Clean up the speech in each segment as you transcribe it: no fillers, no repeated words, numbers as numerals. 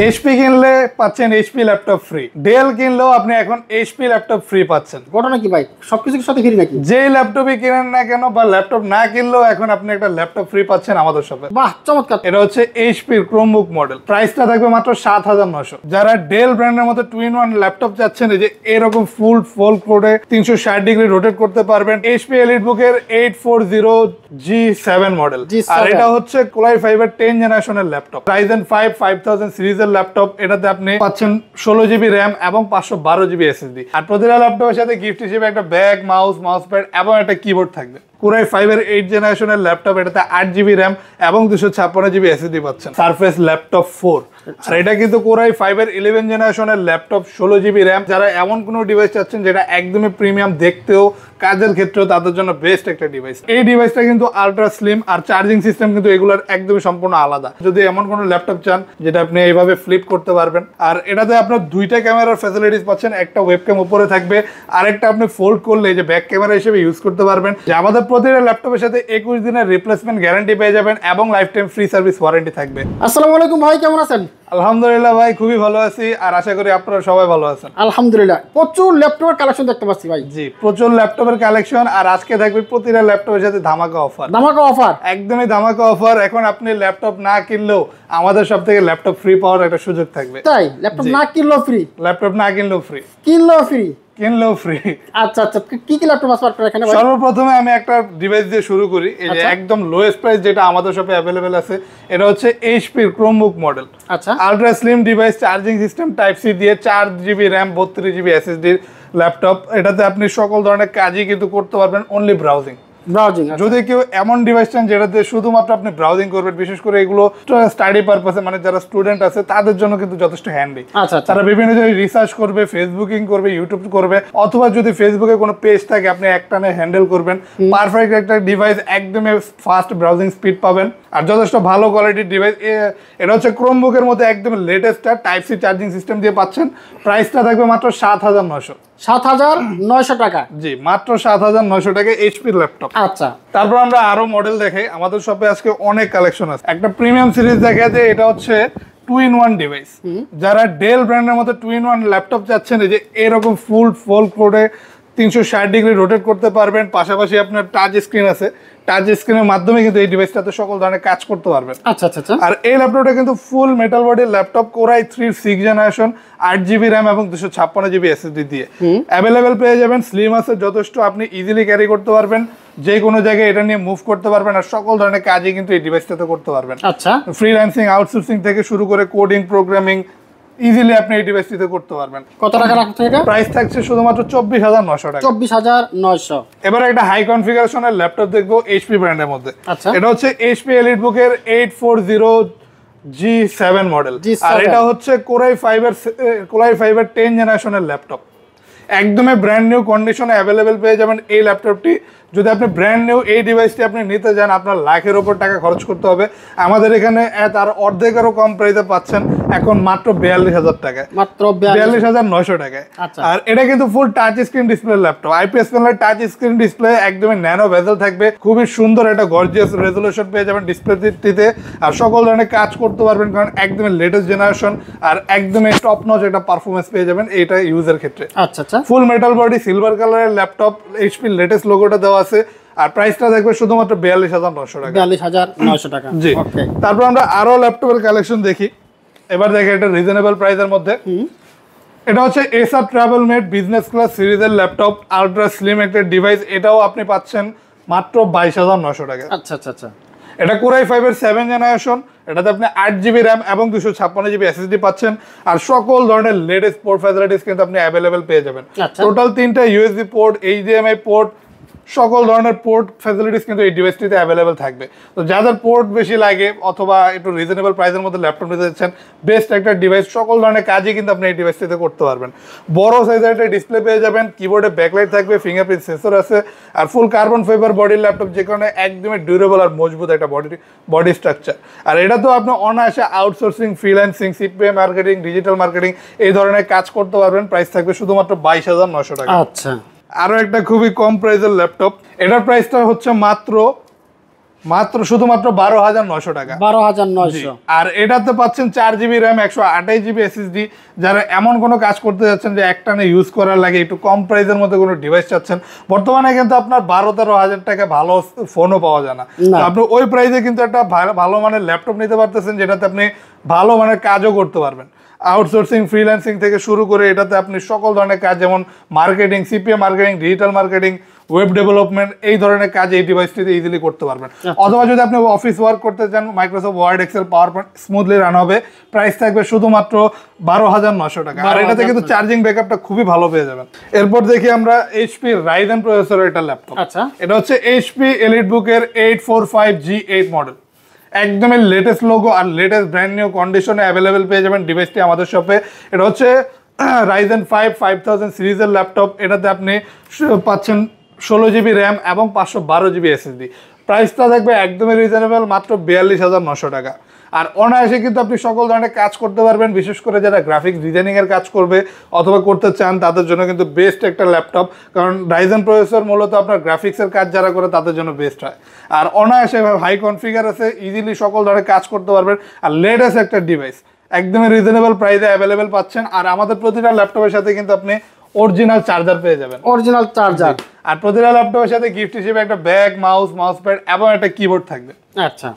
HP কিনলে পাচ্ছেন HP laptop free, del কিনলেও আপনি এখন এইচপি ল্যাপটপ ফ্রি পাচ্ছেন। ঘটনা কি ভাই, সবকিছুর সাথে ফ্রি নাকি? যেই ল্যাপটপই কিনেন না কেন বা ল্যাপটপ না কিনলেও এখন আপনি একটা ল্যাপটপ ফ্রি পাচ্ছেন আমাদের শপে। বাহ, চমৎকার। এটা হচ্ছে এইচপির ক্রোমবুক মডেল, প্রাইসটা থাকবে মাত্র 7900। যারা ডেল ব্র্যান্ডের মধ্যে 2-in-1 ল্যাপটপ চাচ্ছেন, এই যে এরকম ফুল ফোল্ড করে 360 ডিগ্রি রোটেট করতে পারবেন, এইচপি এলিটবুকের 840G7 মডেল। আর এটা হচ্ছে কোলাই 5 এর 10 জেনারেশনের ল্যাপটপ, Ryzen 5 5000 সিরিজের ল্যাপটপ। এটাতে আপনি পাচ্ছেন 16GB র্যাম এবং 512GB SSD। আর প্রতিটা ল্যাপটপের সাথে গিফট হিসেবে একটা ব্যাগ, মাউস প্যাড এবং একটা কিবোর্ড থাকবে। কোরাই 5 এর 8 জেনারেশনের ল্যাপটপ, এটাতে 8GB র্যাম এবং 256GB SSD পাচ্ছেন। Surface laptop 4। আর এটা কিন্তু কোরাই 5 এর 11 জেনারেশনের ল্যাপটপ, 16GB র্যাম। যারা এমন কোনো ডিভাইস চাচ্ছেন যেটা একদমই প্রিমিয়াম, দেখতেও কাজের ক্ষেত্রেও তাদের জন্য বেস্ট একটা ডিভাইস। এই ডিভাইসটা কিন্তু আলট্রা স্লিম, আর চার্জিং সিস্টেম কিন্তু এগুলোর একদমই সম্পূর্ণ আলাদা। যদি এমন কোনো ল্যাপটপ চান যেটা আপনি এইভাবে ফ্লিপ করতে পারবেন, আর এটাতে আপনার দুইটা ক্যামেরার ফ্যাসিলিটিস পাচ্ছেন, একটা ওয়েবক্যাম উপরে থাকবে, আরেকটা আপনি ফোল্ড করলে যে ব্যাক ক্যামেরা হিসেবে ইউজ করতে পারবেন। যে আমাদের প্রতিটা ল্যাপটপের সাথে 21 দিনের রিপ্লেসমেন্ট গ্যারান্টি পেয়ে যাবেন এবং life time free service warranty থাকবে। আসসালামু আলাইকুম ভাই, কেমন আছেন? আলহামদুলিল্লাহ ভাই, খুবই ভালো আছি, আর আশা করি আপনারা সবাই ভালো আছেন। আলহামদুলিল্লাহ। প্রচুর ল্যাপটপের কালেকশন দেখতে পাচ্ছি ভাই। জি, প্রচুর ল্যাপটপের কালেকশন, আর আজকে থাকবে প্রতিটা ল্যাপটপের সাথে ধামাকা অফার। ধামাকা অফার, একদমই ধামাকা অফার। এখন আপনি ল্যাপটপ না কিনলেও আমাদের সব থেকে ল্যাপটপ ফ্রি পাওয়ার একটা সুযোগ থাকবে। তাই? ল্যাপটপ না কিনলেও ফ্রি? ল্যাপটপ না কিনলেও ফ্রি, কিনলেও ফ্রি, কিনলেও ফ্রি। আচ্ছা আচ্ছা, কি কি ল্যাপটপ আছে আপনার এখানে ভাই? সর্বপ্রথমে আমি একটা ডিভাইস দিয়ে শুরু করি। এই যে একদম লোয়েস্ট প্রাইস যেটা আমাদের শপে অ্যাভেলেবেল আছে, এটা হচ্ছে এইচপির ক্রোমবুক মডেল। আচ্ছা, ultra slim device, charging system type C দিয়ে, 4GB RAM 32GB SSD laptop. এটাতে আপনি সকল ধরনের কাজই কিন্তু করতে পারবেন, অনলি ব্রাউজিং। যদি কেউ এমন ডিভাইস চান যেটাতে শুধুমাত্র আপনি ব্রাউজিং করবেন, বিশেষ করে এগুলো স্টাডি পারপাসে, মানে যারা স্টুডেন্ট আছে তাদের জন্য কিন্তু যথেষ্ট হ্যান্ডি। তারা বিভিন্ন জায়গায় রিসার্চ করবে, ফেসবুকিং করবে, ইউটিউব করবে, অথবা যদি ফেসবুকে কোনো পেজ থাকে আপনি একটানে হ্যান্ডেল করবেন। পারফেক্ট একটা ডিভাইস, একদমই ফাস্ট ব্রাউজিং স্পিড পাবেন, আর যথেষ্ট ভালো কোয়ালিটির ডিভাইস। এটা হচ্ছে ক্রোমবুকের মধ্যে একদম latest type C charging system দিয়ে পাচ্ছেন। প্রাইসটা থাকবে মাত্র 7900। 7900 টাকা? জি, মাত্র 7900 টাকা এইচপি ল্যাপটপ। আচ্ছা, তারপর আমরা আরো মডেল দেখাই। আমাদের শপে আজকে অনেক কালেকশন আছে। একটা প্রিমিয়াম সিরিজ দেখা যায়, এটা হচ্ছে 2-in-1 ডিভাইস। যারা ডেল ব্র্যান্ডের মধ্যে 2-in-1 ল্যাপটপ চাচ্ছেন, এই যে এরকম ফুল ফোল্ড করে 360 ডিগ্রি রোটেট করতে পারবেন, পাশাপাশি আপনার টাচ স্ক্রিন আছে, টাচ স্ক্রিনের মাধ্যমে কিন্তু এই ডিভাইসটাতে সকল ধরনের কাজ করতে পারবেন। আচ্ছা আচ্ছা। আর এই ল্যাপটপটা কিন্তু ফুল মেটাল বডির laptop, core i 3 6 generation, 8GB RAM এবং 256GB SSD দিয়ে অ্যাভেলেবেল পেয়ে যাবেন। স্লিম আছে যথেষ্ট, আপনি ইজিলি ক্যারি করতে পারবেন, যে কোনো জায়গায় এটা নিয়ে মুভ করতে পারবেন, আর সকল ধরনের কাজই কিন্তু এই ডিভাইসটাতে করতে পারবেন। আচ্ছা, ফ্রিল্যান্সিং, আউটসোর্সিং থেকে শুরু করে কোডিং, প্রোগ্রামিং ইজিলি আপনি এই ডিভাইসটিতে করতে পারবেন। কত টাকা রাখতে এটা? প্রাইস থাকছে শুধুমাত্র 24900 টাকা। 24900। এবার একটা হাই কনফিগারেশনের ল্যাপটপ দেখবো এইচপি ব্র্যান্ডের মধ্যে। আচ্ছা, এটা হচ্ছে এইচপি এলিটবুকের 840G7 মডেল। আর এটা হচ্ছে কোরাই 5 এর 10 জেনারেশনের ল্যাপটপ। একদমই ব্র্যান্ড নিউ কন্ডিশনে অ্যাভেলেবেল পেয়ে যাবেন এই ল্যাপটপটি। যদি আপনি ব্র্যান্ড নিউ এই ডিভাইসটি আপনি নিতে যান, আপনার লাখের ওপর টাকা খরচ করতে হবে। আমাদের এখানে তার অর্ধেকেরও কম প্রাইসে পাচ্ছেন এখন মাত্র 42000 টাকায়, মাত্র 42900 টাকায়। আর এটা কিন্তু ফুল touch screen display laptop, IPS প্যানেলের টাচ স্ক্রিন ডিসপ্লে, একদমই ন্যানো বেজেল থাকবে, খুবই সুন্দর একটা গর্জিয়াস রেজোলিউশন পেয়ে যাবেন ডিসপ্লেটিতে, আর সকল ধরনের কাজ করতে পারবেন, কারণ একদমই লেটেস্ট জেনারেশন আর একদমই টপ নচ একটা পারফরমেন্স পেয়ে যাবেন এইটা ইউজের ক্ষেত্রে। আচ্ছা আচ্ছা, ফুল মেটাল বডি, সিলভার কালারের ল্যাপটপ, এইচপি লেটেস্ট লোগোটা দেওয়া আছে, আর প্রাইসটা থাকবে শুধুমাত্র 42900 টাকা। 42900 টাকা। জি, তারপর আমরা আরো ল্যাপটপের কালেকশন দেখি। এবার দেখি এটা রিজনেবল প্রাইসের মধ্যে। এটা হচ্ছে এসার ট্রাভেল মেড বিজনেস ক্লাস সিরিজের ল্যাপটপ, আলট্রা স্লিম একটা ডিভাইস। এটাও আপনি পাচ্ছেন মাত্র 22900 টাকা। আচ্ছা আচ্ছা আচ্ছা। এটা কোরাই 5 এর 7 জেনারেশন, এটাতে আপনি 8GB র্যাম এবং 256GB SSD পাচ্ছেন, আর সকল ধরনের লেটেস্ট পোর্ট ফ্যাসিলিটিস কিন্তু আপনি অ্যাভেলেবেল পেয়ে যাবেন। টোটাল 3টা ইউএসবি পোর্ট, এইচডিএমআই পোর্ট, সকল ধরনের পোর্ট ফ্যাসিলিটিস কিন্তু এই ডিভাইসটিতে অ্যাভেলেবেল থাকবে। তো যাদের পোর্ট বেশি লাগে অথবা একটু রিজনেবল প্রাইসের মধ্যে ল্যাপটপ নিতে চাচ্ছেন, বেস্ট একটা ডিভাইস, সকল ধরনের কাজই কিন্তু আপনি এই ডিভাইসটিতে করতে পারবেন। বড় সাইজের একটা ডিসপ্লে পেয়ে যাবেন, কিবোর্ডে ব্যাকলাইট থাকবে, ফিঙ্গারপ্রিন্ট সেন্সর আছে, আর ফুল কার্বন ফাইবার বডির ল্যাপটপ, যে কারণে একদমই ডিউরেবল আর মজবুত একটা বডি স্ট্রাকচার। আর এটা তো আপনি অনায়াসে outsourcing, freelancing, CPA marketing, digital marketing এই ধরনের কাজ করতে পারবেন। প্রাইস থাকবে শুধুমাত্র 22900 টাকা। আচ্ছা, আরো একটা খুবই কম প্রাইসের ল্যাপটপ, এটার প্রাইসটা হচ্ছে মাত্র মাত্র শুধুমাত্র 12,900 টাকা। 12,900। আর এটাতে পাচ্ছেন 4 জিবি র্যাম, 128 জিবি এসএসডি। যারা এমন কোনো কাজ করতে যাচ্ছেন যে একটানে ইউজ করার লাগে একটু কম প্রাইসের মধ্যে কোনো ডিভাইস চাচ্ছেন, বর্তমানে কিন্তু আপনার 12-13 হাজার টাকা ভালো ফোনও পাওয়া যায় না। তো আপনি ওই প্রাইসে কিন্তু একটা ভালো মানের ল্যাপটপ নিতে পারতেছেন, যেটাতে আপনি ভালো মানের কাজও করতে পারবেন। আউটসোর্সিং, ফ্রিল্যান্সিং থেকে শুরু করে এটাতে আপনি সকল ধরনের কাজ, যেমন marketing, CPA marketing, digital marketing, web development, এই ধরনের কাজ এই ডিভাইসটিতে ইজিলি করতে পারবেন। অথবা যদি আপনি অফিস ওয়ার্ক করতে চান, Microsoft Word, Excel, PowerPoint smoothly run হবে। প্রাইস থাকবে শুধুমাত্র 12,900 টাকা। আর এটাতে কিন্তু চার্জিং ব্যাকআপটা খুবই ভালো পেয়ে যাবেন। এরপর দেখি আমরা এইচপি রাইজেন প্রসেসরের একটা ল্যাপটপ। আচ্ছা, এটা হচ্ছে এইচপি এলিটবুকের 845G8 মডেল। একদমই লেটেস্ট লোগো আর লেটেস্ট ব্র্যান্ড নিউ কন্ডিশনে অ্যাভেলেবেল পেয়ে যাবেন ডিভাইসটি আমাদের শপে। এটা হচ্ছে রাইজেন 5 5000 সিরিজের ল্যাপটপ। এটাতে আপনি পাচ্ছেন 16 জিবি র্যাম এবং 512 জিবি এসএসডি। প্রাইসটা থাকবে একদমই রিজনেবল, মাত্র 42,900 টাকা। আর অনায়াসে কিন্তু আপনি সকল ধরনের কাজ করতে পারবেন, বিশেষ করে যারা গ্রাফিক্স ডিজাইনিংয়ের কাজ করবে অথবা করতে চান তাদের জন্য কিন্তু বেস্ট একটা ল্যাপটপ। কারণ রাইজেন প্রসেসর মূলত আপনার গ্রাফিক্সের কাজ যারা করে তাদের জন্য বেস্ট হয়। আর অনায়াসে হাই কনফিগার আছে, ইজিলি সকল ধরনের কাজ করতে পারবেন। আর লেটেস্ট একটা ডিভাইস একদমই রিজনেবল প্রাইসে অ্যাভেলেবেল পাচ্ছেন। আর আমাদের প্রতিটা ল্যাপটপের সাথে কিন্তু আপনি অরিজিনাল চার্জার পেয়ে যাবেন, অরিজিনাল চার্জার। আর প্রতিটা ল্যাপটপের সাথে গিফট হিসেবে একটা ব্যাগ, মাউস প্যাড এবং একটা কিবোর্ড থাকবে। আচ্ছা,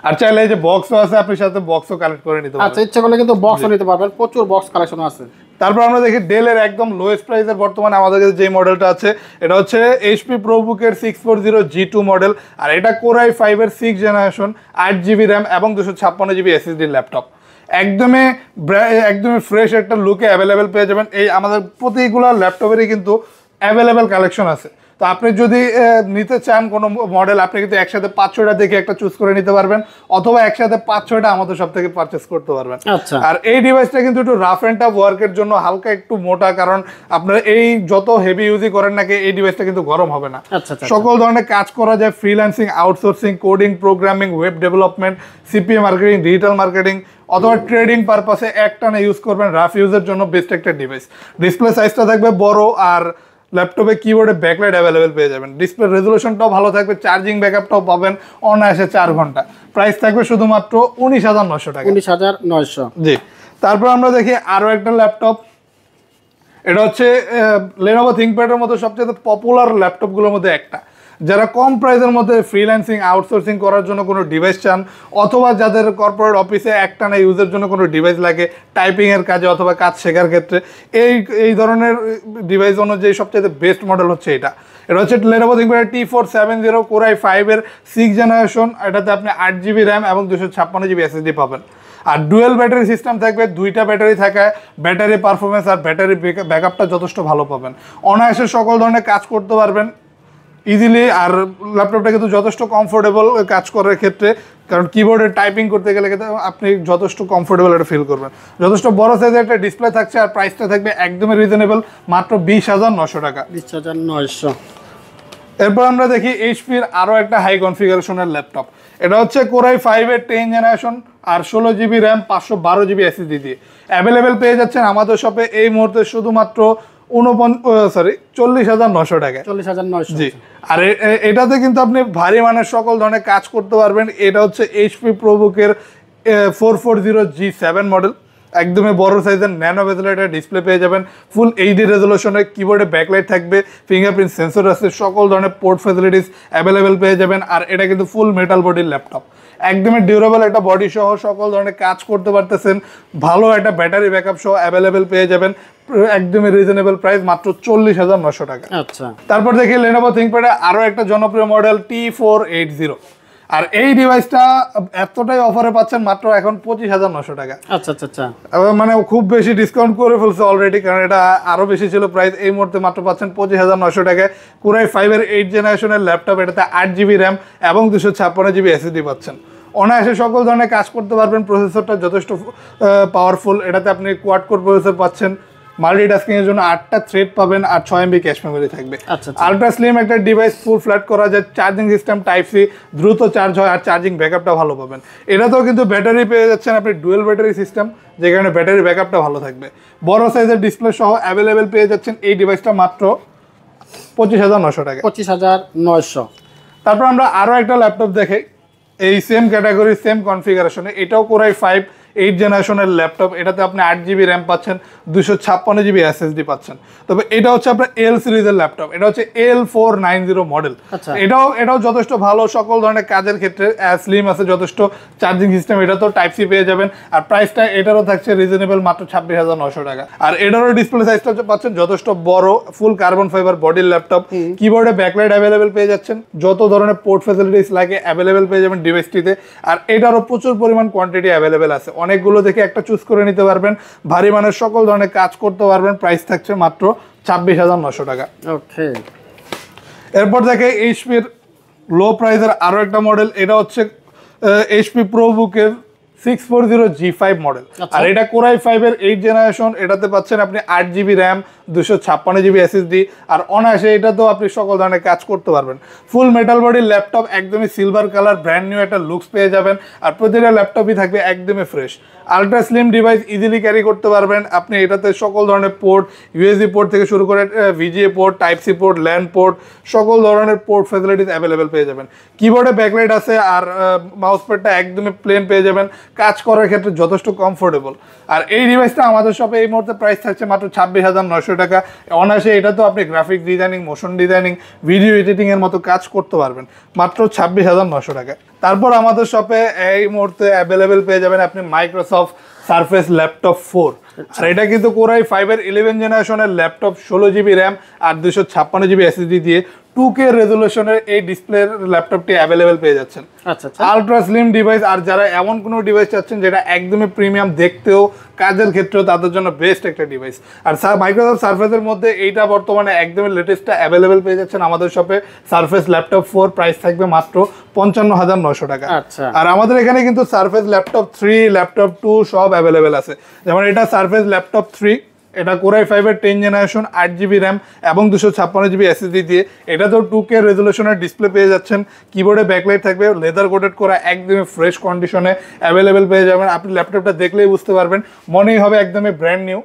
আর চাইলে এই যে বক্সও আছে, আপনি সাথে বক্সও কালেক্ট করে নিতে পারবেন। আচ্ছা, ইচ্ছা করলে কিন্তু বক্সও নিতে পারবেন, প্রচুর বক্স কালেকশন আছে। তারপর আমরা দেখি ডেলের একদম লোয়েস্ট প্রাইসের বর্তমানে আমাদের কাছে যে মডেলটা আছে, এটা হচ্ছে এইচপি প্রোবুকের 640G2 মডেল। আর এটা কোরাই 5-এর 6th জেনারেশন, 8 জিবি র্যাম এবং 256 জিবি এসএসডি ল্যাপটপ। একদমই ফ্রেশ একটা লুকে অ্যাভেলেবেল পেয়ে যাবেন। এই আমাদের প্রতিগুলো ল্যাপটপেরই কিন্তু অ্যাভেলেবেল কালেকশন আছে। তো আপনি যদি নিতে চান কোনো মডেল, আপনি কিন্তু একসাথে 5-6টা দেখে একটা চুজ করে নিতে পারবেন, অথবা একসাথে 5-6টা আমাদের সব থেকে পারচেস করতে পারবেন। আচ্ছা, আর এই ডিভাইসটা কিন্তু একটু রাফ অ্যান্ড টাফ ওয়ার্কের জন্য হালকা একটু মোটা, কারণ আপনারা এই যত হেভি ইউজই করেন নাকি এই ডিভাইসটা কিন্তু গরম হবে না। সকল ধরনের কাজ করা যায়, freelancing, outsourcing, coding, programming, web development, CPA marketing, digital marketing অথবা ট্রেডিং পারপাসে একটানা ইউজ করবেন। রাফ ইউজের জন্য বেস্ট একটা ডিভাইস। ডিসপ্লে সাইজটা থাকবে বড়, আর ল্যাপটপে কিবোর্ডে ব্যাকলাইট অ্যাভেলেবেল পেয়ে যাবেন। ডিসপ্লে রেজুলেশনটাও ভালো থাকবে, চার্জিং ব্যাকআপটাও পাবেন অনায়াসে 4 ঘন্টা। প্রাইস থাকবে শুধুমাত্র 19,900 টাকা। 19,900। জি। তারপর আমরা দেখি আরও একটা ল্যাপটপ। এটা হচ্ছে লেনোভো থিংকপ্যাডের মতো সবচেয়ে পপুলার ল্যাপটপগুলোর মধ্যে একটা। যারা কম প্রাইসের মধ্যে ফ্রিল্যান্সিং, আউটসোর্সিং করার জন্য কোনো ডিভাইস চান, অথবা যাদের কর্পোরেট অফিসে একটানা ইউজের জন্য কোনো ডিভাইস লাগে টাইপিংয়ের কাজে অথবা কাজ শেখার ক্ষেত্রে, এই ধরনের ডিভাইস অনুযায়ী সবচেয়ে বেস্ট মডেল হচ্ছে এটা। এটা হচ্ছে লেনোভো থিংকপ্যাড T470 কোরাই 5-এর 6th জেনারেশন। এটাতে আপনি 8 জিবি র্যাম এবং 256 জিবি এসএসডি পাবেন। আর ডুয়েল ব্যাটারি সিস্টেম থাকবে, 2টা ব্যাটারি থাকায় ব্যাটারি পারফরমেন্স আর ব্যাটারি ব্যাকআপটা যথেষ্ট ভালো পাবেন। অনায়াসে সকল ধরনের কাজ করতে পারবেন ইজিলি। আর ল্যাপটপটা কিন্তু যথেষ্ট কমফোর্টেবল কাজ করার ক্ষেত্রে, কারণ কিবোর্ডে টাইপিং করতে গেলে কিন্তু আপনি যথেষ্ট কমফোর্টেবল এটা ফিল করবেন। যথেষ্ট বড় সাইজের একটা ডিসপ্লে থাকছে, আর প্রাইসটা থাকবে একদমই রিজনেবল, মাত্র 20,900 টাকা। 20,900। এরপর আমরা দেখি এইচপির আরও একটা হাই কনফিগারেশনের ল্যাপটপ। এটা হচ্ছে কোরাই 5-এর 10th জেনারেশন, আর 16 জিবি র্যাম, 512 জিবি এসএসডি দিয়ে অ্যাভেলেবেল পেয়ে যাচ্ছেন আমাদের শপে এই মুহূর্তে শুধুমাত্র 40,900 টাকায়। 40,900। জি। আর এটাতে কিন্তু আপনি ভারী মানের সকল ধরনের কাজ করতে পারবেন। এটা হচ্ছে এইচপি প্রোবুকের 440G7 মডেল। একদমই বড় সাইজের ন্যানো বেজেলের ডিসপ্লে পেয়ে যাবেন, ফুল এইচডি রেজলিউশনে, কিবোর্ডে ব্যাকলাইট থাকবে, ফিঙ্গারপ্রিন্ট সেন্সর আছে, সকল ধরনের পোর্ট ফ্যাসিলিটিস অ্যাভেলেবেল পেয়ে যাবেন। আর এটা কিন্তু ফুল মেটাল বডির ল্যাপটপ, একদমই ডিউরেবল একটা বডি সহ সকল ধরনের কাজ করতে পারতেছেন। ভালো একটা ব্যাটারি ব্যাকআপ সহ অ্যাভেলেবেল পেয়ে যাবেন, একদমই রিজনেবল প্রাইস, মাত্র 40,900 টাকা। আচ্ছা। তারপর দেখি লেনোভো থিংকপ্যাডে আরও একটা জনপ্রিয় মডেল T480। আর এই ডিভাইসটা এতটাই অফারে পাচ্ছেন মাত্র এখন 25,900 টাকা। আচ্ছা আচ্ছা আচ্ছা, মানে খুব বেশি ডিসকাউন্ট করে ফেলছে অলরেডি, কারণ এটা আরো বেশি ছিল প্রাইস। এই মুহূর্তে মাত্র পাচ্ছেন 25,900 টাকায় কোরাই 5-এর 8th জেনারেশনের ল্যাপটপ। এটাতে 8 জিবি র্যাম এবং 256 জিবি এসএসডি পাচ্ছেন। অনায়াসে সকল ধরনের কাজ করতে পারবেন। প্রসেসরটা যথেষ্ট পাওয়ারফুল। এটাতে আপনি কোয়াড কোর প্রসেসর পাচ্ছেন, মাল্টিটাস্কিং এর জন্য 8টা থ্রেড পাবেন, আর 6 MB ক্যাশ মেমোরি থাকবে। আলট্রা স্লিম একটা ডিভাইস, ফুল ফ্ল্যাট করা যায়, চার্জিং সিস্টেম টাইপ সি, দ্রুত চার্জ হয়, আর চার্জিং ব্যাকআপটা ভালো পাবেন। এটাতেও কিন্তু ব্যাটারি পেয়ে যাচ্ছেন আপনি ডুয়েল ব্যাটারি সিস্টেম, যে কারণে ব্যাটারি ব্যাকআপটা ভালো থাকবে। বড় সাইজের ডিসপ্লে সহ অ্যাভেলেবেল পেয়ে যাচ্ছেন এই ডিভাইসটা মাত্র 25,900 টাকা। 25,900। তারপর আমরা আরো একটা ল্যাপটপ দেখাই এই সেম ক্যাটাগরি সেম কনফিগারেশনে, এটাও কোরাই 5 8 জেনারেশনের ল্যাপটপ। এটাতে আপনি 8 জিবি র্যাম পাচ্ছেন, 256 জিবি এসএসডি পাচ্ছেন। তবে এটা হচ্ছে আপনার এল সিরিজের ল্যাপটপ, এটা হচ্ছে L490 মডেল। এটাও যথেষ্ট ভালো সকল ধরনের কাজের ক্ষেত্রে, স্লিম আছে, যথেষ্ট চার্জিং সিস্টেম, এটা তো টাইপ সি পেয়ে যাবেন। আর প্রাইসটা এটারও থাকছে রিজনেবল, মাত্র 26,900 টাকা। আর এটারও ডিসপ্লে সাইজটা পাচ্ছেন যথেষ্ট বড়, ফুল কার্বন ফাইবার বডির ল্যাপটপ। কিবোর্ডে ব্যাকলাইট অ্যাভেলেবেল পেয়ে যাচ্ছেন, যত ধরনের পোর্ট ফ্যাসিলিটিস লাগে অ্যাভেলেবেল পেয়ে যাবেন ডিভাইসটিতে। আর এটারও প্রচুর পরিমাণ কোয়ান্টিটি অ্যাভেলেবেল আছে, অনেকগুলো দেখে একটা চুজ করে নিতে পারবেন, ভারী মানের সকল ধরনের কাজ করতে পারবেন। প্রাইস থাকছে মাত্র 26,900 টাকা। ওকে, এরপর দেখে এইচপির লো প্রাইসের আরো একটা মডেল, এটা হচ্ছে এইচপি প্রোবুকের 640G5 মডেল। আর এটা কোরাই 5 এর 8 জেনারেশন। এটাতে পাচ্ছেন আপনি 8 জিবি র্যাম, 256 জিবি এসএসডি। আর অনায়াসে এটা তো আপনি সকল ধরনের কাজ করতে পারবেন। ফুল মেটাল বডির ল্যাপটপ, একদমই সিলভার কালার, ব্র্যান্ড নিউ একটা লুকস পেয়ে যাবেন। আর প্রতিটা ল্যাপটপই থাকবে একদমই fresh. Ultra slim device, easily carry করতে পারবেন আপনি। এটাতে সকল ধরনের পোর্ট, ইউএসবি পোর্ট থেকে শুরু করে VGA port, type C port, LAN port, সকল ধরনের পোর্ট ফ্যাসিলিটিস অ্যাভেলেবেল পেয়ে যাবেন। কিবোর্ডে ব্যাকলাইট আছে, আর মাউস প্যাডটা একদমই প্লেন পেয়ে যাবেন, কাজ করার ক্ষেত্রে যথেষ্ট কমফোর্টেবল। আর এই ডিভাইসটা আমাদের শপে এই মুহূর্তে প্রাইস থাকছে মাত্র 26,900 টাকা। অনায়াসে এটা তো আপনি graphic designing, motion designing, video editing এর মতো কাজ করতে পারবেন মাত্র 26,900 টাকা। তারপর আমাদের শপে এই মুহূর্তে অ্যাভেলেবেল পেয়ে যাবেন আপনি মাইক্রোসফট সারফেস ল্যাপটপ 4। আর এটা কিন্তু কোরাই 5 এর 11 জেনারেশনের ল্যাপটপ, 16 জিবি র্যাম আর 256 জিবি এসএসডি দিয়ে 2K রেজলিউশনের এই ডিসপ্লের ল্যাপটপটি অ্যাভেলেবেল পেয়ে যাচ্ছেন। আলট্রা স্লিম ডিভাইস, আর যারা এমন কোনো ডিভাইস চাচ্ছেন যেটা একদমই প্রিমিয়াম, দেখতেও কাজের ক্ষেত্রেও তাদের জন্য বেস্ট একটা ডিভাইস। আর মাইক্রোসফট সারফেসের মধ্যে এইটা বর্তমানে একদমই লেটেস্টটা অ্যাভেলেবেল পেয়ে যাচ্ছেন আমাদের শপে, সারফেস ল্যাপটপ 4। প্রাইস থাকবে মাত্র 55,900 টাকা। আর আমাদের এখানে কিন্তু সারফেস ল্যাপটপ 3, ল্যাপটপ 2 সব অ্যাভেলেবেল আছে। যেমন এটা সারফেস ল্যাপটপ 3, এটা কোরাই 5 এর 10 জেনারেশন, 8 জিবি র্যাম এবং 256 জিবি এসএসডি দিয়ে। এটা তো 2K রেজলিউশনের ডিসপ্লে পেয়ে যাচ্ছেন। কিবোর্ডে ব্যাকলাইট থাকবে, লেদার কোটেড করা, একদমই ফ্রেশ কন্ডিশনে অ্যাভেলেবেল পেয়ে যাবেন। আপনি ল্যাপটপটা দেখলেই বুঝতে পারবেন, মনেই হবে একদমই ব্র্যান্ড নিউ।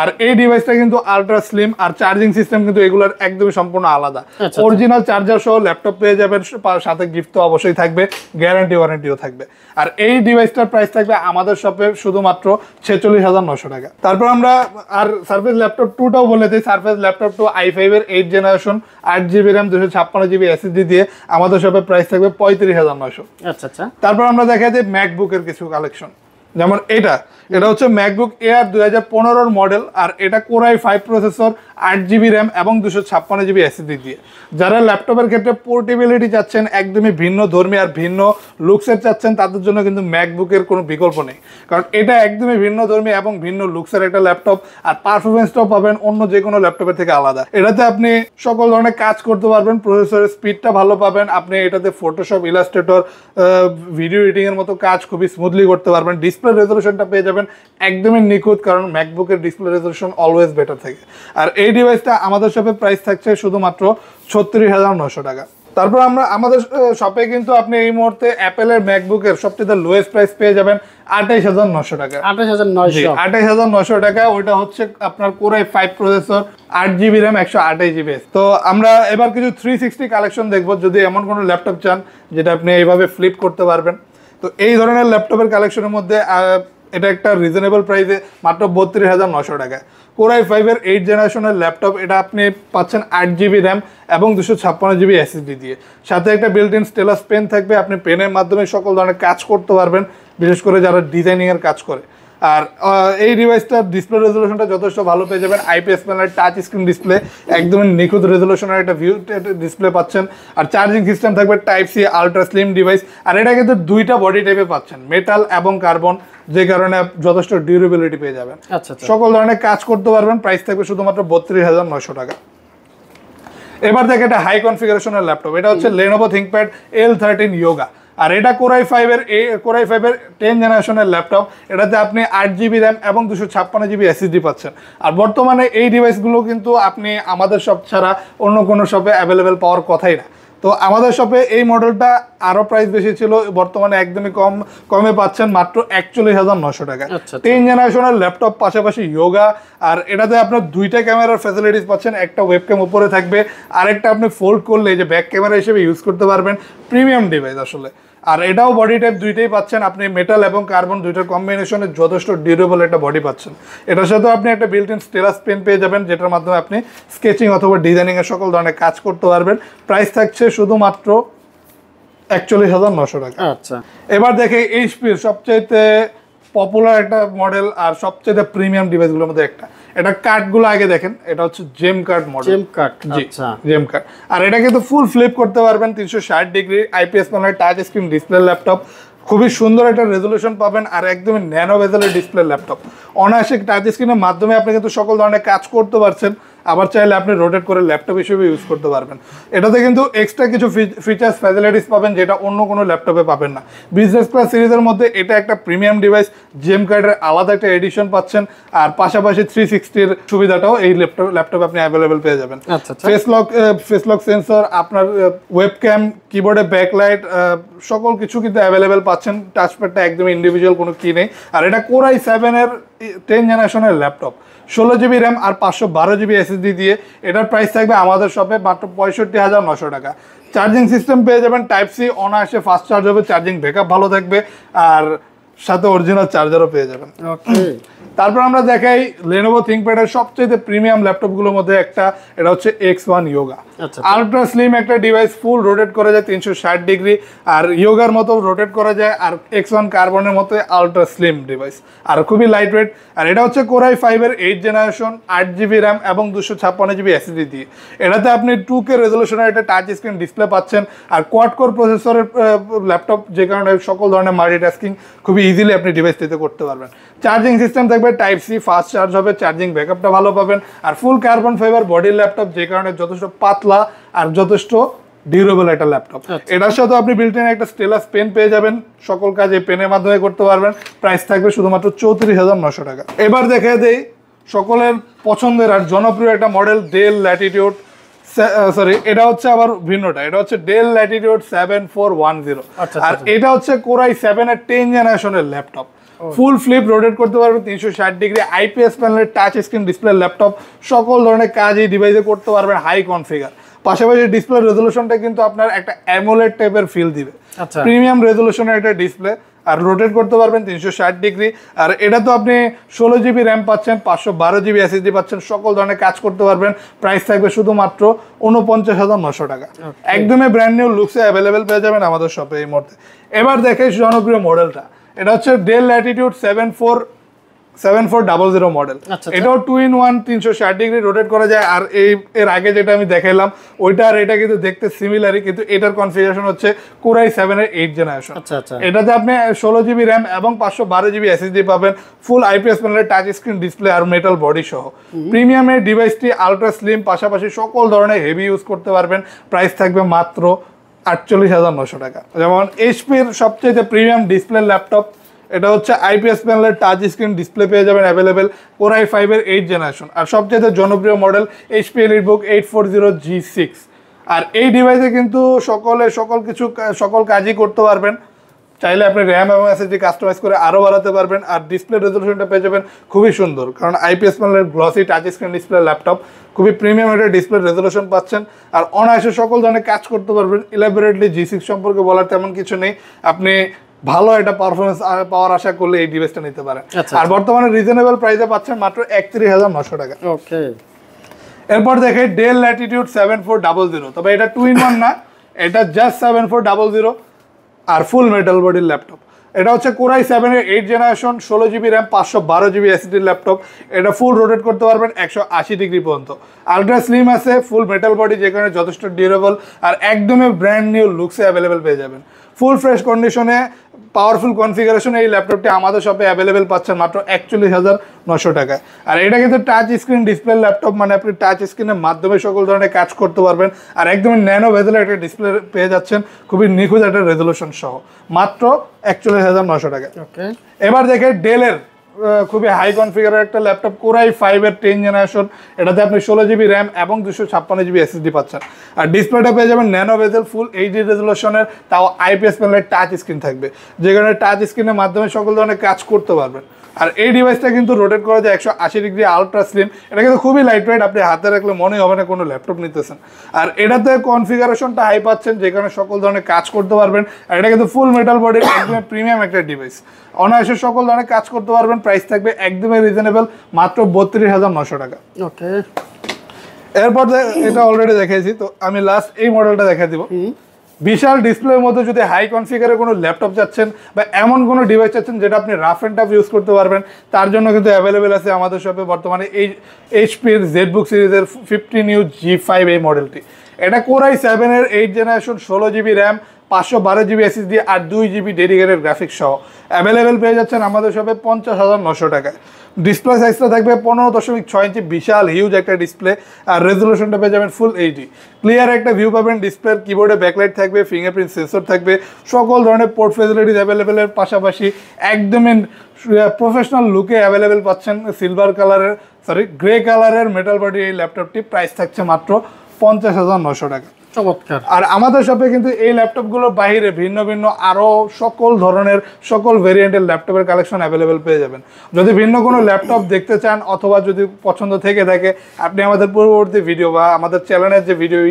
আর এই ডিভাইসটা কিন্তু আলট্রা স্লিম, আর চার্জিং সিস্টেম কিন্তু এগুলোর একদমই সম্পূর্ণ আলাদা। অরিজিনাল চার্জার সহ ল্যাপটপ পেয়ে যাবেন, সাথে গিফট তো অবশ্যই থাকবে, গ্যারান্টি ওয়ারেন্টিও থাকবে। আর এই ডিভাইসটার প্রাইস থাকবে আমাদের শপে শুধুমাত্র 46,900 টাকা। তারপর আমরা আর সারফেস ল্যাপটপ 2টাও বলে দিই। সারফেস ল্যাপটপ 2 i5 এর 8 generation, 8 GB RAM, 256 GB SSD দিয়ে আমাদের শপে প্রাইস থাকবে 35,900। তারপর আমরা দেখা যায় ম্যাকবুকের কিছু কালেকশন, যেমন এটা হচ্ছে ম্যাকবুক এয়ার 2015 মডেল। আর এটা কোরাই 5 প্রসেসর, 8 জিবি র্যাম এবং 256 জিবি এসএসডি দিয়ে। যারা ল্যাপটপের ক্ষেত্রে পোর্টেবিলিটি চাচ্ছেন, একদমই ভিন্ন ধর্মী আর ভিন্ন লুকসের চাচ্ছেন, তাদের জন্য কিন্তু ম্যাকবুকের কোনো বিকল্প নেই। কারণ এটা একদমই ভিন্ন ধর্মী এবং ভিন্ন লুকসের একটা ল্যাপটপ, আর পারফরমেন্সটাও পাবেন অন্য যে কোনো ল্যাপটপের থেকে আলাদা। এটাতে আপনি সকল ধরনের কাজ করতে পারবেন, প্রসেসরের স্পিডটা ভালো পাবেন, আপনি এটাতে ফটোশপ, ইলাস্ট্রেটর, ভিডিও এডিটিং এর মতো কাজ খুবই স্মুথলি করতে পারবেন। ডিসপ্লে রেজলিউশনটা পেয়ে যাবেন একদমই নিখুঁত, কারণ ম্যাকবুকের ডিসপ্লে রেজলিউশন অলওয়েজ বেটার থাকে। আর এই ডিভাইসটা আমাদের শপে প্রাইস থাকছে শুধুমাত্র 36,900 টাকা। তারপর আমরা আমাদের শপে কিন্তু আপনি এই মুহূর্তে অ্যাপেলের ম্যাকবুকের সবচেয়ে লোয়েস্ট প্রাইস পেয়ে যাবেন 28,900 টাকা। 28,900 টাকা। ওইটা হচ্ছে আপনার core i 5 processor, 8 GB RAM, 128 GB. তো আমরা এবার কিছু 360 কালেকশন দেখবো, যদি এমন কোনো ল্যাপটপ চান যেটা আপনি এইভাবে ফ্লিপ করতে পারবেন। তো এই ধরনের ল্যাপটপের কালেকশনের মধ্যে এটা একটা রিজনেবল প্রাইসে মাত্র 32,900 টাকা। কোরাই 5 এর 8 জেনারেশনের ল্যাপটপ, এটা আপনি পাচ্ছেন 8 জিবি র্যাম এবং 256 জিবি এসএসডি দিয়ে। সাথে একটা বিল্ট ইন স্টেলাস পেন থাকবে, আপনি পেনের মাধ্যমে সকল ধরনের কাজ করতে পারবেন, বিশেষ করে যারা ডিজাইনিং এর কাজ করে। আর এই ডিভাইসটার ডিসপ্লে রেজলিউশনটা যথেষ্ট ভালো পেয়ে যাবেন, IPS panel, touch screen display, একদমই নিখুঁত রেজলিউশনের একটা ভিউ ডিসপ্লে পাচ্ছেন। আর চার্জিং সিস্টেম থাকবে type C, ultra slim device. আর এটা কিন্তু দুইটা বডি টাইপে পাচ্ছেন, মেটাল এবং কার্বন, যে কারণে যথেষ্ট ডিউরেবিলিটি পেয়ে যাবেন, সকল ধরনের কাজ করতে পারবেন। প্রাইস থাকবে শুধুমাত্র 32,900 টাকা। এবার দেখে একটা হাই কনফিগারেশনের ল্যাপটপ, এটা হচ্ছে Lenovo ThinkPad L13 Yoga। আর এটা কোরাই 5 এর 10 জেনারেশনের ল্যাপটপ। এটাতে আপনি 8 জিবি র্যাম এবং 256 জিবি এসএসডি পাচ্ছেন। আর বর্তমানে এই ডিভাইসগুলো কিন্তু আপনি আমাদের শপ ছাড়া অন্য কোনো শপে অ্যাভেলেবেল পাওয়ার কথাই না। তো আমাদের শপে এই মডেলটা আরো প্রাইস বেশি ছিল, বর্তমানে একদমই কমে পাচ্ছেন মাত্র 41,900 টাকা। 10 জেনারেশনের ল্যাপটপ, পাশাপাশি ইয়োগা, আর এটাতে আপনার দুইটা ক্যামেরার ফ্যাসিলিটিস পাচ্ছেন, একটা ওয়েবক্যাম উপরে থাকবে, আরেকটা আপনি ফোল্ড করলে যে ব্যাক ক্যামেরা হিসেবে ইউজ করতে পারবেন। প্রিমিয়াম ডিভাইস আসলে। আর এটাও বডি টাইপ দুইটাই পাচ্ছেন আপনি, মেটাল এবং কার্বন দুইটার কম্বিনেশনে যথেষ্ট ডিউরেবল একটা বডি পাচ্ছেন। এটার সাথেও আপনি একটা বিল্ট ইন স্টেলাস পেন পেয়ে যাবেন, যেটার মাধ্যমে আপনি স্কেচিং অথবা ডিজাইনিং এর সকল ধরনের কাজ করতে পারবেন। প্রাইস থাকছে শুধুমাত্র 41,900 টাকা। আচ্ছা, এবার দেখে এইচপির সবচেয়ে পপুলার একটা মডেল আর সবচেয়ে প্রিমিয়াম ডিভাইসগুলোর মধ্যে একটা। এটা কার্ডগুলো আগে দেখেন, এটা হচ্ছে জেম কার্ড মডেল। জেম কার্ড, আচ্ছা, জেম কার্ড। আর এটা কিন্তু ফুল ফ্লিপ করতে পারবেন, 360 degree IPS panel, touch screen display laptop. খুবই সুন্দর একটা রেজলিউশন পাবেন, আর একদমই ন্যানো বেজেলের ডিসপ্লে ল্যাপটপ। অনায়াসে টাচ স্ক্রিনের মাধ্যমে আপনি কিন্তু সকল ধরনের কাজ করতে পারছেন, আবার চাইলে আপনি রোটেট করে ল্যাপটপ হিসেবে ইউজ করতে পারবেন। এটাতে কিন্তু এক্সট্রা কিছু ফিচার্স ফ্যাসিলিটিস পাবেন, যেটা অন্য কোনো ল্যাপটপে পাবেন না। বিজনেস ক্লাস সিরিজের মধ্যে এটা একটা প্রিমিয়াম ডিভাইস, জেম কার্ডের আলাদা একটা এডিশন পাচ্ছেন, আর পাশাপাশি 360-র সুবিধাটাও এই ল্যাপটপে আপনি অ্যাভেলেবেল পেয়ে যাবেন। ফেস লক সেন্সর, আপনার ওয়েবক্যাম, কিবোর্ডে ব্যাকলাইট, সকল কিছু কিন্তু অ্যাভেলেবেল পাচ্ছেন। টাচপ্যাডটা একদম ইন্ডিভিজুয়াল, কোনো কি নেই। আর এটা কোর i7-এর 10 জেনারেশনের ল্যাপটপ, 16 জিবি র্যাম আর 512 জিবি এসএসডি দিয়ে। এটার প্রাইস থাকবে আমাদের শপে মাত্র 65,900 টাকা। চার্জিং সিস্টেম পেয়ে যাবেন টাইপ সি, অনায়াসে ফাস্ট চার্জ হবে, চার্জিং ব্যাকআপ ভালো থাকবে, আর সাথে অরিজিনাল চার্জারও পেয়ে যাবেন। ওকে, তারপর আমরা দেখাই Lenovo ThinkPad-এর সবচেয়ে প্রিমিয়াম ল্যাপটপগুলোর মধ্যে একটা, এটা হচ্ছে X1 Yoga। আলট্রা স্লিম একটা ডিভাইস, ফুল রোটেট করা যায় 360 ডিগ্রি, আর ইয়োগার মতো রোটেট করা যায়, আর X1 কার্বনের মতো আলট্রা স্লিম ডিভাইস, আর খুবই লাইট ওয়েট। আর এটা হচ্ছে কোর i5-এর 8 জেনারেশন, 8 জিবি র্যাম এবং 256 জিবি এসএসডি দিয়ে। এটাতে আপনি 2K রেজলিউশনের একটা টাচ স্ক্রিন ডিসপ্লে পাচ্ছেন, আর কোয়াড কোর প্রসেসরের ল্যাপটপ, যে কারণে সকল ধরনের মাল্টিটাস্কিং খুবই ইজিলি আপনি ডিভাইসটিতে করতে পারবেন। চার্জিং সিস্টেম থাকবে টাইপ সি, ফাস্ট চার্জ হবে, চার্জিং ব্যাকআপটা ভালো পাবেন, আর ফুল কার্বন ফাইবার বডির ল্যাপটপ, যে কারণে যথেষ্ট পাতলা আর যথেষ্ট ডিউরেবল একটা ল্যাপটপ। এটার সাথে আপনি বিল্ট ইন একটা স্টেলাস পেন পেয়ে যাবেন, সকল কাজ এই পেনের মাধ্যমে করতে পারবেন। প্রাইস থাকবে শুধুমাত্র 34,900 টাকা। এবার দেখা দেই সকলের পছন্দের আর জনপ্রিয় একটা মডেল, ডেল ল্যাটিটিউড, সরি এটা হচ্ছে আবার ভিন্নটা, এটা হচ্ছে ডেল ল্যাটিটিউড 7410। আর এটা হচ্ছে কোর i7-এর 10 জেনারেশনের ল্যাপটপ, ফুল ফ্লিপ রোটেট করতে পারবেন 360 ডিগ্রি আইপিএস প্যানেলের টাচ স্ক্রিন ডিসপ্লে ল্যাপটপ। সকল ধরনের কাজ এই ডিভাইসে করতে পারবেন, হাই কনফিগার। পাশাপাশি ডিসপ্লে রেজলিউশনটা কিন্তু আপনার একটা অ্যামোলেড টাইপের ফিল দিবে, প্রিমিয়াম রেজলিউশনের একটা ডিসপ্লে, আর রোটেট করতে পারবেন 360 ডিগ্রি। আর এটা তো আপনি 16 জিবি র্যাম পাচ্ছেন, 512 জিবি এসএসডি পাচ্ছেন, সকল ধরনের কাজ করতে পারবেন। প্রাইস থাকবে শুধুমাত্র 49,900 টাকা। একদমই ব্র্যান্ড নিউ লুকসে অ্যাভেলেবেল পেয়ে যাবেন আমাদের শপে এই মুহূর্তে। এবার দেখে জনপ্রিয় মডেলটা, এটা হচ্ছে ডেল ল্যাটিটিউড 7400 মডেল। এটাও 2-in-1 360 ডিগ্রি রোটেট করা যায়। আর এর আগে যেটা আমি দেখাইলাম ওইটা আর এটা কিন্তু দেখতে সিমিলারই, কিন্তু এটার কনফিগারেশন হচ্ছে কোর i7-এর 8 জেনারেশন। এটাতে আপনি 16 জিবি র্যাম এবং 512 জিবি এসএসডি পাবেন, ফুল আইপিএস প্যানেলের টাচ স্ক্রিন ডিসপ্লে আর মেটাল বডি সহ। প্রিমিয়ামের ডিভাইসটি আলট্রা স্লিম, পাশাপাশি সকল ধরনের হেভি ইউজ করতে পারবেন। প্রাইস থাকবে মাত্র 48,900 টাকা। যেমন এইচপির সবচেয়ে প্রিমিয়াম ডিসপ্লে ল্যাপটপ, এটা হচ্ছে আইপিএস প্যানেলের টাচ স্ক্রিন ডিসপ্লে পেয়ে যাবেন অ্যাভেলেবেল, কোর i5-এর 8 জেনারেশন। আর সবচেয়ে জনপ্রিয় মডেল এইচপি এলিটবুক 840G6। আর এই ডিভাইসে কিন্তু সকল কাজই করতে পারবেন। চাইলে আপনি র্যাম এবং এসএসডি কাস্টমাইজ করে আরও বাড়াতে পারবেন। আর ডিসপ্লে রেজলিউশনটা পেয়ে যাবেন খুবই সুন্দর, কারণ আইপিএস প্যানেলের glossy touch screen display laptop, খুবই প্রিমিয়াম একটা ডিসপ্লে রেজলিউশন পাচ্ছেন। আর অনায়াসে সকল ধরনের কাজ করতে পারবেন। ইলাবোরেটলি G6 সম্পর্কে বলার তেমন কিছু নেই, আপনি ভালো একটা পারফরমেন্স পাওয়ার আশা করলে এই ডিভাইসটা নিতে পারেন। আর বর্তমানে রিজনেবল প্রাইসে পাচ্ছেন মাত্র 31,900 টাকা। ওকে, এরপর দেখে ডেল ল্যাটিটিউড 7400, তবে এটা 2-in-1 না, এটা জাস্ট 7400 আর ফুল মেটাল বডির ল্যাপটপ। এটা হচ্ছে কোর i7-এর 8 generation, 16 GB RAM, 512 GB SSD laptop. এটা ফুল রোটেট করতে পারবেন 180 ডিগ্রি পর্যন্ত। আলট্রা স্লিম আছে, ফুল মেটাল বডি, যে কারণে যথেষ্ট ডিউরেবল, আর একদমই ব্র্যান্ড নিউ লুকসে অ্যাভেলেবেল পেয়ে যাবেন। ফুল ফ্রেশ কন্ডিশনে পাওয়ারফুল কনফিগারেশনে এই ল্যাপটপটি আমাদের শপে অ্যাভেলেবেল পাচ্ছেন মাত্র 41,900 টাকায়। আর এটা কিন্তু টাচ স্ক্রিন ডিসপ্লে ল্যাপটপ, মানে আপনি টাচ স্ক্রিনের মাধ্যমে সকল ধরনের কাজ করতে পারবেন। আর একদমই ন্যানো বেজেলের একটা ডিসপ্লে পেয়ে যাচ্ছেন, খুবই নিখুঁত একটা রেজলিউশন সহ, মাত্র 41,900 টাকা। এবার দেখে ডেলের খুবই হাই কনফিগারের একটা ল্যাপটপ, কোরাই 5 এর 10 জেনারেশন। এটাতে আপনি 16 জিবি র্যাম এবং 256 জিবি এসএসডি পাচ্ছেন। আর ডিসপ্লেটা পেয়ে যাবেন ন্যানো বেজেল ফুল এইচডি রেজলিউশনের, তাও আইপিএস প্যানেলের টাচ স্ক্রিন থাকবে, যে কারণে টাচ স্ক্রিনের মাধ্যমে সকল ধরনের কাজ করতে পারবেন। আর এই ডিভাইসটা কিন্তু রোটেট করা যায় 180 ডিগ্রি, আলট্রা স্লিম। এটা কিন্তু খুবই লাইট ওয়েট, আপনি হাতে রাখলে মনেই হবে না কোনো ল্যাপটপ নিতেছেন। আর এটাতে কনফিগারেশনটা হাই পাচ্ছেন, যে কারণে সকল ধরনের কাজ করতে পারবেন। আর এটা কিন্তু ফুল মেটাল বডির একদম প্রিমিয়াম একটা ডিভাইস, অনায়াসে সকল ধরনের কাজ করতে পারবেন। প্রাইস থাকবে একদমই রিজনেবল, মাত্র 32,900 টাকা। ওকে, এরপর এটা অলরেডি দেখাইছি, তো আমি লাস্ট এই মডেলটা দেখা দিব। বিশাল ডিসপ্লের মধ্যে যদি হাই কনফিগারের কোনো ল্যাপটপ চাচ্ছেন বা এমন কোনো ডিভাইস চাচ্ছেন যেটা আপনি রাফ অ্যান্ড টাফ ইউজ করতে পারবেন, তার জন্য কিন্তু অ্যাভেলেবেল আছে আমাদের শপে বর্তমানে এই এইচপির জেডবুক সিরিজের 15U G5 এই মডেলটি। এটা কোরাই 7 এর 8 generation, 16 GB RAM, 512 GB SSD আর 2 জিবি ডেডিকেটেড গ্রাফিক্স সহ অ্যাভেলেবেল পেয়ে যাচ্ছেন আমাদের শপে 50,900 টাকায়। ডিসপ্লে সাইজটা থাকবে 15.6 ইঞ্চি, বিশাল হিউজ একটা ডিসপ্লে। আর রেজলিউশনটা পেয়ে যাবেন ফুল এইচডি, ক্লিয়ার একটা ভিউ পাবেন। ডিসপ্লের কিবোর্ডে ব্যাকলাইট থাকবে, ফিঙ্গারপ্রিন্ট সেন্সর থাকবে, সকল ধরনের পোর্ট ফেসিলিটিস অ্যাভেলেবেলের পাশাপাশি একদমই প্রফেশনাল লুকে অ্যাভেলেবেল পাচ্ছেন। সিলভার কালারের গ্রে কালারের মেটাল বডি এই ল্যাপটপটি, প্রাইস থাকছে মাত্র 50,900 টাকা। চমৎকার। আর আমাদের শপে কিন্তু এই ল্যাপটপগুলোর বাইরে ভিন্ন ভিন্ন আরও সকল ধরনের সকল ভেরিয়েন্টের ল্যাপটপের কালেকশন অ্যাভেলেবেল পেয়ে যাবেন। যদি ভিন্ন কোনো ল্যাপটপ দেখতে চান অথবা যদি পছন্দ থেকে থাকে, আপনি আমাদের পূর্ববর্তী ভিডিও বা আমাদের চ্যানেলের যে ভিডিও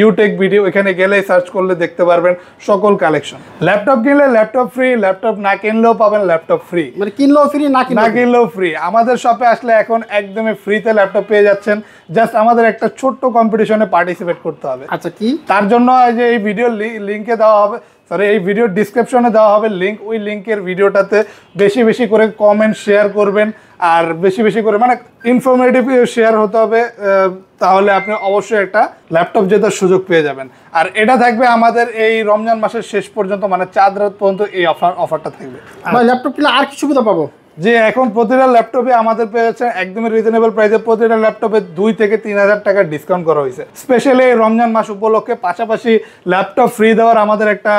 ইউটেক ভিডিও, এখানে গেলেই সার্চ করলে দেখতে পারবেন সকল কালেকশন। ল্যাপটপ কিনলে ল্যাপটপ ফ্রি, ল্যাপটপ না কিনলেও পাবেন ল্যাপটপ ফ্রি, মানে কিনলেও ফ্রি, না কিনলেও ফ্রি। আমাদের শপে আসলে এখন একদমই ফ্রিতে ল্যাপটপ পেয়ে যাচ্ছেন। জাস্ট আমাদের একটা ছোট্ট কম্পিটিশনে পার্টিসিপেট করতে হবে। আচ্ছা, কি তার জন্য যে এই ভিডিও লিঙ্কে দেওয়া হবে, এই ভিডিও ডিসক্রিপশনে দেওয়া হবে লিঙ্ক, ওই লিঙ্কের ভিডিওটাতে বেশি বেশি করে কমেন্ট শেয়ার করবেন। আর বেশি বেশি করে মানে ইনফরমেটিভ শেয়ার হতে হবে, তাহলে আপনি অবশ্যই একটা ল্যাপটপ জেতার সুযোগ পেয়ে যাবেন। আর এটা থাকবে আমাদের এই রমজান মাসের শেষ পর্যন্ত, মানে 4 রাত পর্যন্ত এই অফারটা থাকবে। ল্যাপটপ কিনলে আর কি সুবিধা পাবো? যে এখন প্রতিটা ল্যাপটপে আমাদের পেয়ে যাচ্ছে একদমই রিজনেবল প্রাইসে, প্রতিটা ল্যাপটপে 2 থেকে 3,000 টাকার ডিসকাউন্ট করা হয়েছে স্পেশালি এই রমজান মাস উপলক্ষে। পাশাপাশি ল্যাপটপ ফ্রি দেওয়ার আমাদের একটা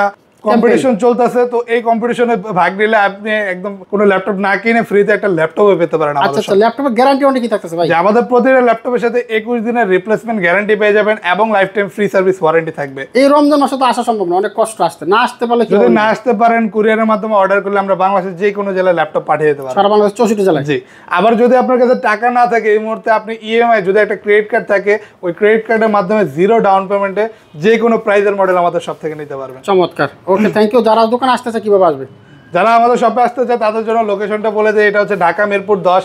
কম্পিটিশন চলতেছে, তো এই কম্পিটিশনে ভাগ নিলে আপনি একদম কোনো ল্যাপটপ না কিনে ফ্রিতে একটা ল্যাপটপও পেতে পারেন। আচ্ছা, ল্যাপটপের গ্যারান্টি অনেক কি থাকতেছে ভাই? আমাদের প্রতিটা ল্যাপটপের সাথে 21 দিনের রিপ্লেসমেন্ট গ্যারান্টি পেয়ে যাবেন এবং life time free service warranty থাকবে। এই রমজান মাসে তো আসা সম্ভব না, অনেক কষ্ট আসতে, না আসতে পারলে যদি না আসতে পারেন কুরিয়ারের মাধ্যমে অর্ডার করলে আমরা বাংলাদেশের যে কোনো জেলায় ল্যাপটপ পাঠিয়ে দিতে পারবো, সারা বাংলাদেশ 64 জেলায়। জি। আবার যদি আপনার কাছে টাকা না থাকে এই মুহূর্তে, আপনি ইএমআই যদি একটা ক্রেডিট কার্ড থাকে, ওই ক্রেডিট কার্ডের মাধ্যমে 0 ডাউন পেমেন্টে যে কোনো প্রাইজের মডেল আমাদের সব থেকে নিতে পারবেন। চমৎকার। ওকে, থ্যাংক ইউ। যারা দোকানে আসতেছে কিভাবে আসবে? যারা আমাদের শপে আসতে চায় তাদের জন্য লোকেশনটা বলে দেয়, এটা হচ্ছে ঢাকা মিরপুর 10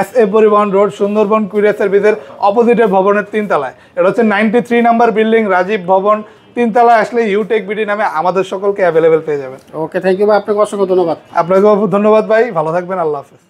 SA পরিবহন রোড, সুন্দরবন কুরিয়ার সার্ভিসের অপোজিটে ভবনের 3 তলায়। এটা হচ্ছে 93 নাম্বার বিল্ডিং, রাজীব ভবন, 3 তলায় আসলে ইউটেক বিডি নামে আমাদের সকলকে অ্যাভেলেবেল পেয়ে যাবেন। ওকে, থ্যাংক ইউ ভাই, আপনাকে অসংখ্য ধন্যবাদ। আপনাকেও ধন্যবাদ ভাই, ভালো থাকবেন, আল্লাহ হাফেজ।